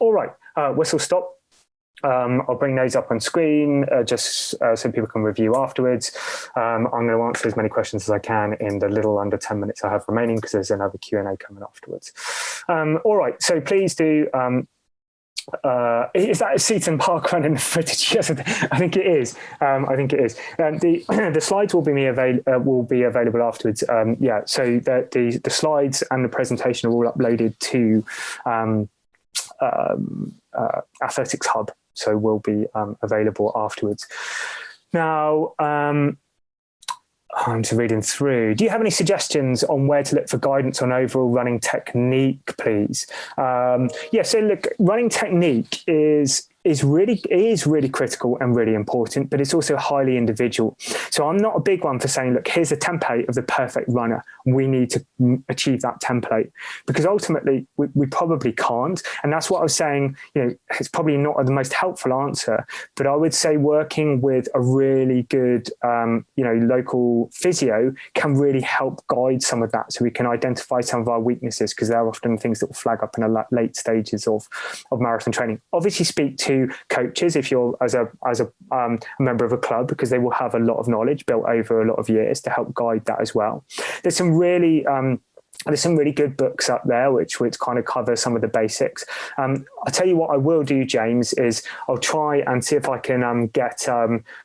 All right, whistle stop. I'll bring those up on screen just so people can review afterwards. I'm going to answer as many questions as I can in the little under 10 minutes I have remaining, because there's another Q&A coming afterwards. All right, so please do... is that a Seaton Park running footage? Yes, I think it is. I think it is. The slides will be available afterwards. So the slides and the presentation are all uploaded to Athletics Hub, so will be available afterwards. Now, I'm just reading through. Do you have any suggestions on where to look for guidance on overall running technique, please? So look, running technique is really critical and really important, but it's also highly individual. So I'm not a big one for saying, look, here's a template of the perfect runner. We need to achieve that template, because ultimately we probably can't. And that's what I was saying, it's probably not the most helpful answer, but I would say working with a really good, local physio can really help guide some of that, so we can identify some of our weaknesses, because they're often things that will flag up in the late stages of marathon training. Obviously speak to coaches if you're as a member of a club, because they will have a lot of knowledge built over a lot of years to help guide that as well. There's some really good books up there which kind of cover some of the basics. I'll tell you what I will do, James, is I'll try and see if I can get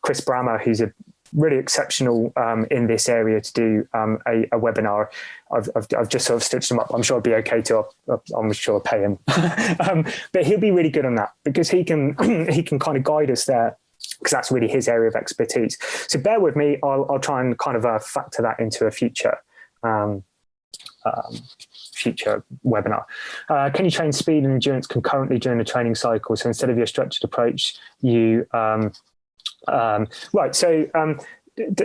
Chris Brammer, who's a really exceptional in this area, to do a webinar. I've just sort of stitched him up. I'm sure it'd be okay to. I'm sure I'll pay him, but he'll be really good on that, because he can kind of guide us there, because that's really his area of expertise. So bear with me. I'll try and kind of factor that into a future webinar. Can you train speed and endurance concurrently during the training cycle? So instead of your structured approach, you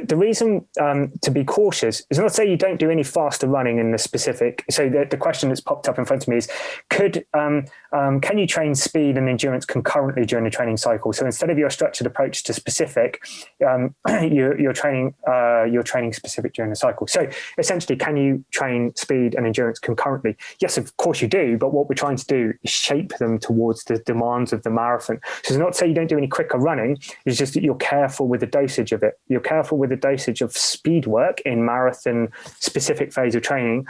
the reason to be cautious is not to say you don't do any faster running in the specific. So the question that's popped up in front of me is, can you train speed and endurance concurrently during the training cycle? So instead of your structured approach to specific, you're training specific during the cycle. So essentially, can you train speed and endurance concurrently? Yes, of course you do. But what we're trying to do is shape them towards the demands of the marathon. So it's not to say you don't do any quicker running. It's just that you're careful with the dosage of it. You're careful with the dosage of speed work in marathon specific phase of training,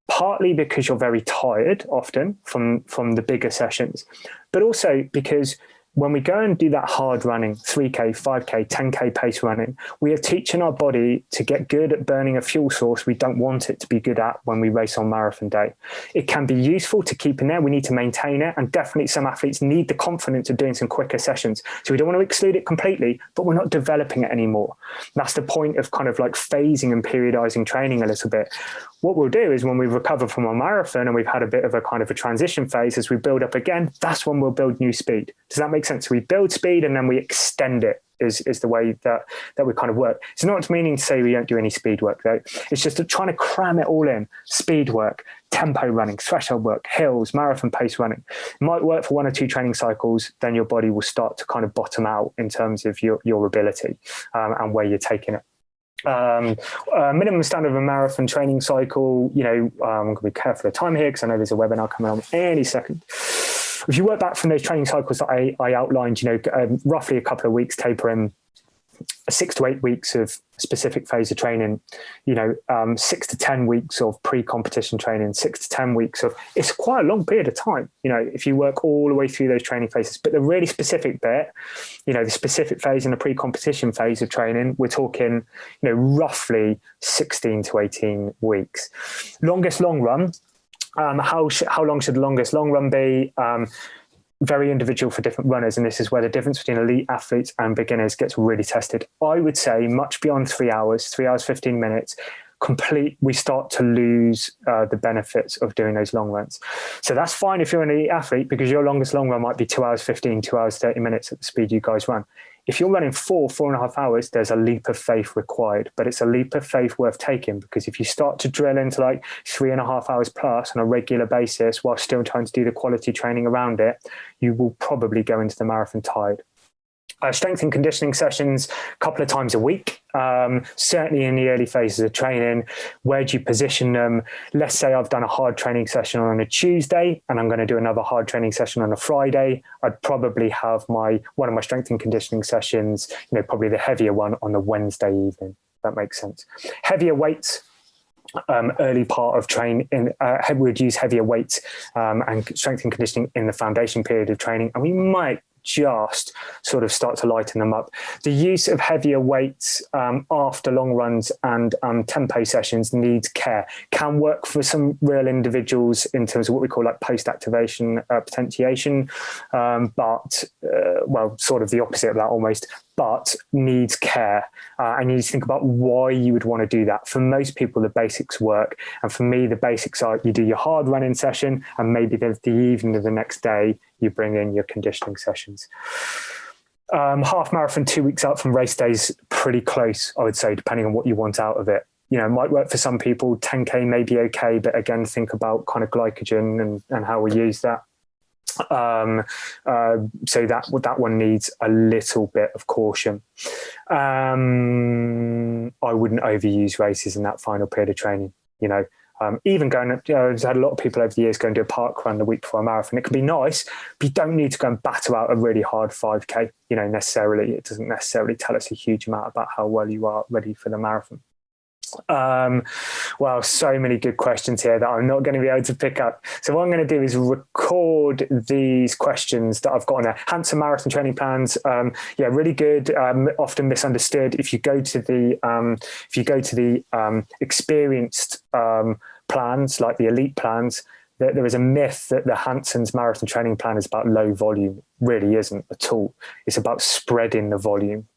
partly because you're very tired often from the bigger sessions, but also because when we go and do that hard running, 3K, 5K, 10K pace running, we are teaching our body to get good at burning a fuel source we don't want it to be good at when we race on marathon day. It can be useful to keep in there. We need to maintain it. And definitely some athletes need the confidence of doing some quicker sessions. So we don't want to exclude it completely, but we're not developing it anymore. That's the point of kind of like phasing and periodizing training a little bit. What we'll do is when we recover from our marathon and we've had a bit of a kind of a transition phase, as we build up again, that's when we'll build new speed. Does that make sense? So we build speed and then we extend it is the way that we kind of work. It's not meaning to say we don't do any speed work though. It's just trying to cram it all in. Speed work, tempo running, threshold work, hills, marathon pace running. It might work for 1 or 2 training cycles, then your body will start to kind of bottom out in terms of your ability and where you're taking it. Minimum standard of a marathon training cycle, I'm going to be careful of time here because I know there's a webinar coming on any second. If you work back from those training cycles that I outlined, roughly a couple of weeks tapering, 6 to 8 weeks of specific phase of training, 6 to 10 weeks of pre-competition training, 6 to 10 weeks of, it's quite a long period of time, if you work all the way through those training phases. But the really specific bit, the specific phase and the pre-competition phase of training, we're talking, roughly 16 to 18 weeks. Longest long run, how long should the longest long run be? Very individual for different runners, and this is where the difference between elite athletes and beginners gets really tested. I would say much beyond 3 hours, 3 hours, 15 minutes, we start to lose the benefits of doing those long runs. So that's fine if you're an elite athlete, because your longest long run might be 2 hours 15, 2 hours 30 minutes at the speed you guys run. If you're running 4.5 hours, there's a leap of faith required, but it's a leap of faith worth taking, because if you start to drill into like 3.5 hours plus on a regular basis while still trying to do the quality training around it, you will probably go into the marathon tired. Strength and conditioning sessions a couple of times a week, certainly in the early phases of training. Where do you position them? Let's say I've done a hard training session on a Tuesday and I'm going to do another hard training session on a Friday. I'd probably have one of my strength and conditioning sessions, probably the heavier one on the Wednesday evening. That makes sense. Heavier weights. Early part of training, we would use heavier weights and strength and conditioning in the foundation period of training, and we might just sort of start to lighten them up. The use of heavier weights after long runs and tempo sessions needs care. Can work for some real individuals in terms of what we call like post-activation potentiation, but sort of the opposite of that almost, but needs care. And you need to think about why you would want to do that. For most people, the basics work. And for me, the basics are you do your hard running session and maybe the evening of the next day, you bring in your conditioning sessions. Half marathon 2 weeks out from race days, pretty close, I would say, depending on what you want out of it. It might work for some people. 10K may be okay, but again, think about kind of glycogen and how we use that. So that one needs a little bit of caution. I wouldn't overuse races in that final period of training. Even going, I've had a lot of people over the years go and do a park run the week before a marathon. It can be nice, but you don't need to go and batter out a really hard 5K. Necessarily, it doesn't necessarily tell us a huge amount about how well you are ready for the marathon. So many good questions here that I'm not going to be able to pick up. So what I'm going to do is record these questions that I've got on there. Hanson marathon training plans, really good. Often misunderstood. If you go to the experienced plans, like the elite plans, there is a myth that the Hanson's marathon training plan is about low volume. Really isn't at all. It's about spreading the volume,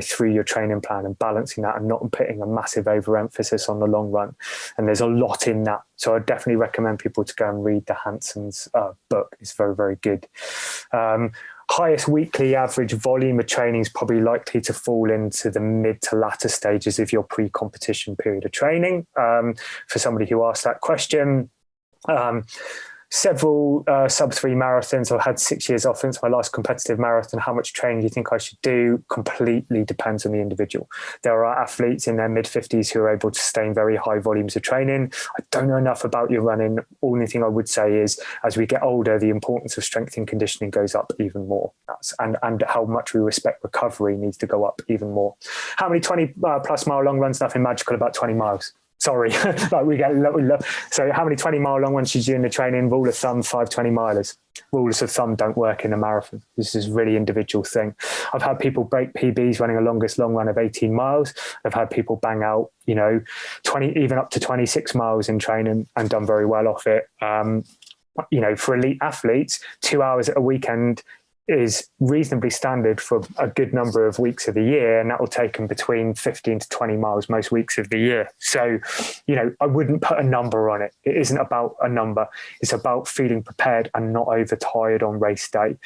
through your training plan and balancing that and not putting a massive overemphasis on the long run. And there's a lot in that. So I definitely recommend people to go and read the Hanson's book. It's very, very good. Highest weekly average volume of training is probably likely to fall into the mid to latter stages of your pre-competition period of training. For somebody who asked that question, several sub-3 marathons. I've had 6 years off since my last competitive marathon. How much training do you think I should do? Completely depends on the individual. There are athletes in their mid-50s who are able to sustain very high volumes of training. I don't know enough about your running. Only thing I would say is as we get older, the importance of strength and conditioning goes up even more. And how much we respect recovery needs to go up even more. How many 20 plus mile long runs? Nothing magical about 20 miles. Sorry, we get. So how many 20-mile long ones should you do in the training? Rule of thumb, 5 20-milers. Rules of thumb don't work in a marathon. This is a really individual thing. I've had people break PBs running a longest long run of 18 miles. I've had people bang out, 20, even up to 26 miles in training and done very well off it. For elite athletes, 2 hours at a weekend is reasonably standard for a good number of weeks of the year, and that will take them between 15 to 20 miles most weeks of the year. So, I wouldn't put a number on it. It isn't about a number. It's about feeling prepared and not overtired on race day.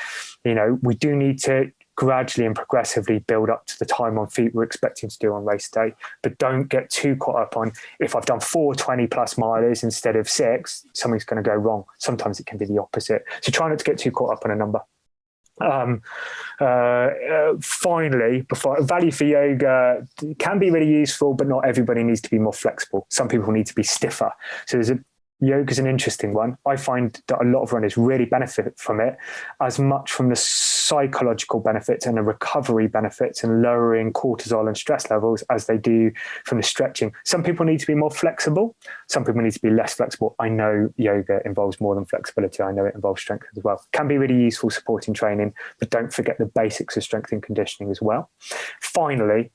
We do need to gradually and progressively build up to the time on feet we're expecting to do on race day, but don't get too caught up on if I've done 4 20 plus milers instead of 6, something's going to go wrong. Sometimes it can be the opposite. So try not to get too caught up on a number. Finally, before value for yoga can be really useful, but not everybody needs to be more flexible. Some people need to be stiffer. So yoga is an interesting one. I find that a lot of runners really benefit from it, as much from the psychological benefits and the recovery benefits and lowering cortisol and stress levels as they do from the stretching. Some people need to be more flexible. Some people need to be less flexible. I know yoga involves more than flexibility. I know it involves strength as well. Can be really useful supporting training, but don't forget the basics of strength and conditioning as well. Finally,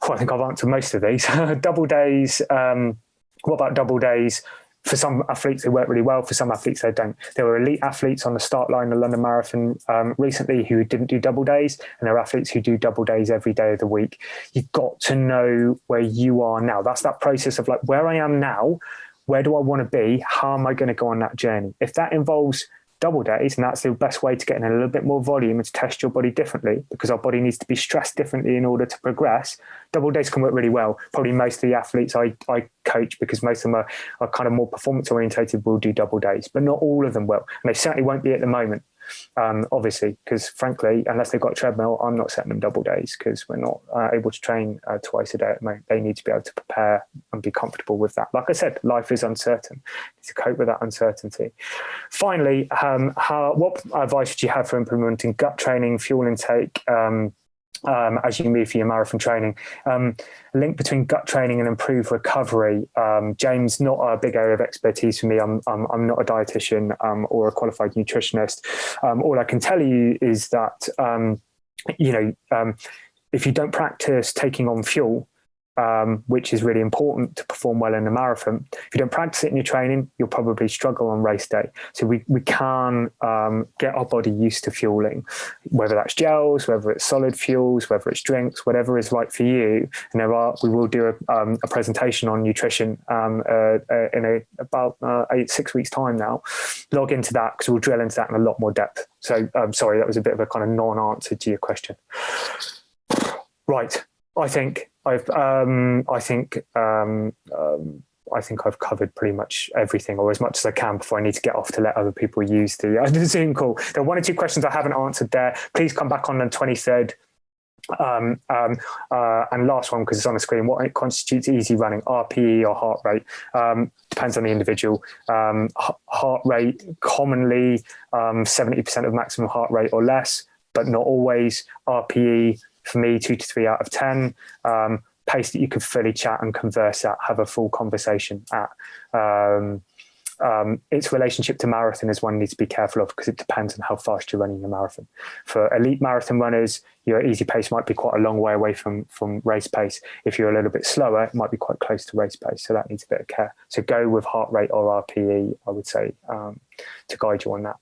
I think I've answered most of these. Double days. What about double days? For some athletes, they work really well. For some athletes, they don't. There were elite athletes on the start line of the London Marathon recently who didn't do double days, and there are athletes who do double days every day of the week. You've got to know where you are now. That's that process of like, where I am now, where do I want to be? How am I going to go on that journey? If that involves double days, and that's the best way to get in a little bit more volume and to test your body differently, because our body needs to be stressed differently in order to progress. Double days can work really well. Probably most of the athletes I coach, because most of them are kind of more performance orientated, will do double days, but not all of them will, and they certainly won't be at the moment. obviously, because frankly, unless they've got a treadmill, I'm not setting them double days because we're not able to train twice a day at the moment. They need to be able to prepare and be comfortable with that. Like I said, life is uncertain. You need to cope with that uncertainty. Finally, what advice would you have for implementing gut training, fuel intake, as you move for your marathon training? Link between gut training and improved recovery. James, not a big area of expertise for me. I'm not a dietitian or a qualified nutritionist. All I can tell you is that if you don't practice taking on fuel, which is really important to perform well in a marathon, if you don't practice it in your training, you'll probably struggle on race day. So we can get our body used to fueling, whether that's gels, whether it's solid fuels, whether it's drinks, whatever is right for you. And we will do a presentation on nutrition in about 6 weeks time now. Log into that because we'll drill into that in a lot more depth. So sorry, that was a bit of a kind of non-answer to your question. Right. I think I've covered pretty much everything, or as much as I can, before I need to get off to let other people use the Zoom call. There are one or two questions I haven't answered there. Please come back on the 23rd. And last one, because it's on the screen, what constitutes easy running, RPE or heart rate? Depends on the individual. Heart rate, commonly 70% of maximum heart rate or less, but not always. RPE, for me, 2 to 3 out of 10. Pace that you could fully chat and converse at, have a full conversation at. Its relationship to marathon is one you need to be careful of, because it depends on how fast you're running the marathon. For elite marathon runners, your easy pace might be quite a long way away from race pace. If you're a little bit slower, it might be quite close to race pace. So that needs a bit of care. So go with heart rate or RPE, I would say, to guide you on that.